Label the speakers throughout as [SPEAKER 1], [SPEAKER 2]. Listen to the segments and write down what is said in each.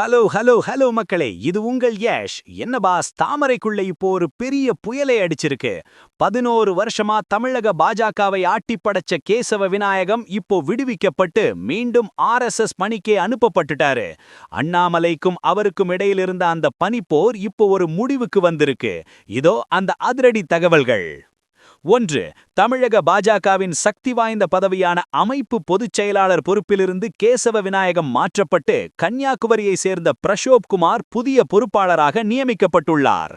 [SPEAKER 1] Hello மக்களே, இது உங்கள் யஷ். என்ன பாஸ், தாமரைக்குள்ள இப்போ ஒரு பெரிய புயலை அடிச்சிருக்கு. 11 வருஷமா தமிழக பாஜகவை ஆட்டிப்படைச்ச கேசவ விநாயகம் இப்போ விடுவிக்கப்பட்டு மீண்டும் RSS பணிக்கே அனுப்பப்பட்டுட்டாரு. அண்ணாமலைக்கும் அவருக்கும் இடையில் இருந்த அந்த பனிப்போர் இப்போ ஒரு முடிவுக்கு வந்திருக்கு. இதோ அந்த அதிரடி தகவல்கள். 1. தமிழக பாஜகவின் சக்தி வாய்ந்த பதவியான அமைப்பு பொதுச் செயலாளர் பொறுப்பிலிருந்து கேசவ விநாயகம் மாற்றப்பட்டு கன்னியாகுமரியை சேர்ந்த பிரஷோப் குமார் புதிய பொறுப்பாளராக நியமிக்கப்பட்டுள்ளார்.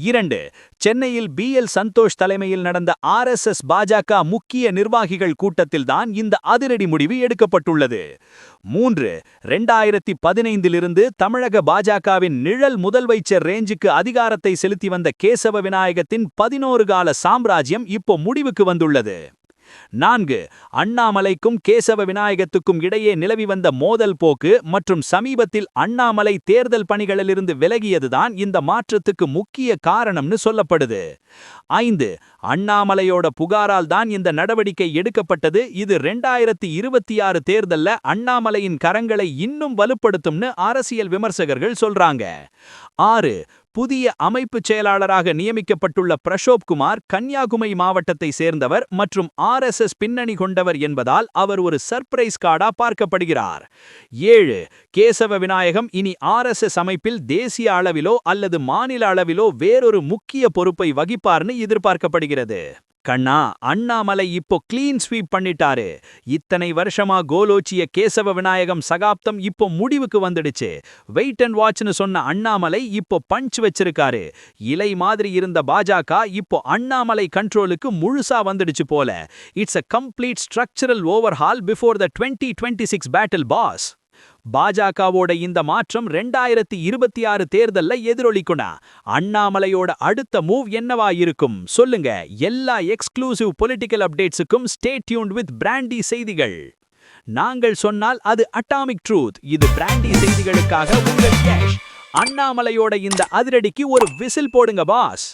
[SPEAKER 1] 2. சென்னையில் BL சந்தோஷ் தலைமையில் நடந்த RSS பாஜக முக்கிய நிர்வாகிகள் கூட்டத்தில்தான் இந்த அதிரடி முடிவு எடுக்கப்பட்டுள்ளது. 3. 2015 தமிழக பாஜகவின் நிழல் முதல்வைச்சர் ரேஞ்சுக்கு அதிகாரத்தை செலுத்தி வந்த கேசவ விநாயகத்தின் 11 கால சாம்ராஜ்யம் இப்போ முடிவுக்கு வந்துள்ளது. 4. அண்ணாமலைக்கும் கேசவ விநாயகத்துக்கும் இடையே நிலவி வந்த மோதல் போக்கு மற்றும் சமீபத்தில் அண்ணாமலை தேர்தல் பணிகளிலிருந்து விலகியதுதான் இந்த மாற்றத்துக்கு முக்கிய காரணம்னு சொல்லப்படுது. 5. அண்ணாமலையோட புகாரால் தான் இந்த நடவடிக்கை எடுக்கப்பட்டது. இது 2026 தேர்தல்ல அண்ணாமலையின் கரங்களை இன்னும் வலுப்படுத்தும்னு அரசியல் விமர்சகர்கள் சொல்றாங்க. 6. புதிய அமைப்புச் செயலாளராக நியமிக்கப்பட்டுள்ள பிரஷோப் குமார் கன்னியாகுமரி மாவட்டத்தை சேர்ந்தவர் மற்றும் RSS பின்னணி கொண்டவர் என்பதால் அவர் ஒரு சர்ப்ரைஸ் கார்டா பார்க்கப்படுகிறார். 7. கேசவ விநாயகம் இனி RSS அமைப்பில் தேசிய அளவிலோ அல்லது மாநில அளவிலோ வேறொரு முக்கிய பொறுப்பை வகிப்பார்னு எதிர்பார்க்கப்படுகிறது. கண்ணா, அண்ணாமலை இப்போ கிளீன் ஸ்வீப் பண்ணிட்டாரு. இத்தனை வருஷமா கோலோச்சிய கேசவ விநாயகம் சகாப்தம் இப்போ முடிவுக்கு வந்துடுச்சு. வெயிட் அண்ட் வாட்ச்னு சொன்ன அண்ணாமலை இப்போ பஞ்ச் வச்சிருக்காரு. இலை மாதிரி இருந்த பாஜக இப்போ அண்ணாமலை கண்ட்ரோலுக்கு முழுசா வந்துடுச்சு போல. It's a complete structural overhaul before the 2026 battle boss. பாஜகவோட இந்த மாற்றம் 2026 தேர்தல்ல எதிரொலிக்குனா அண்ணாமலையோட அடுத்த மூவ் என்னவா இருக்கும் சொல்லுங்க. எல்லா எக்ஸ்க்ளூசிவ் பொலிட்டிக்கல் அப்டேட்ஸுக்கும் ஸ்டே டியூன்ட் வித் பிராண்டி செய்திகள். நாங்கள் சொன்னால் அது அட்டாமிக் ட்ரூத். இது பிராண்டி செய்திகளுக்காக உங்கள் கேஷ். அண்ணாமலையோட இந்த அதிரடிக்கு ஒரு விசில் போடுங்க பாஸ்.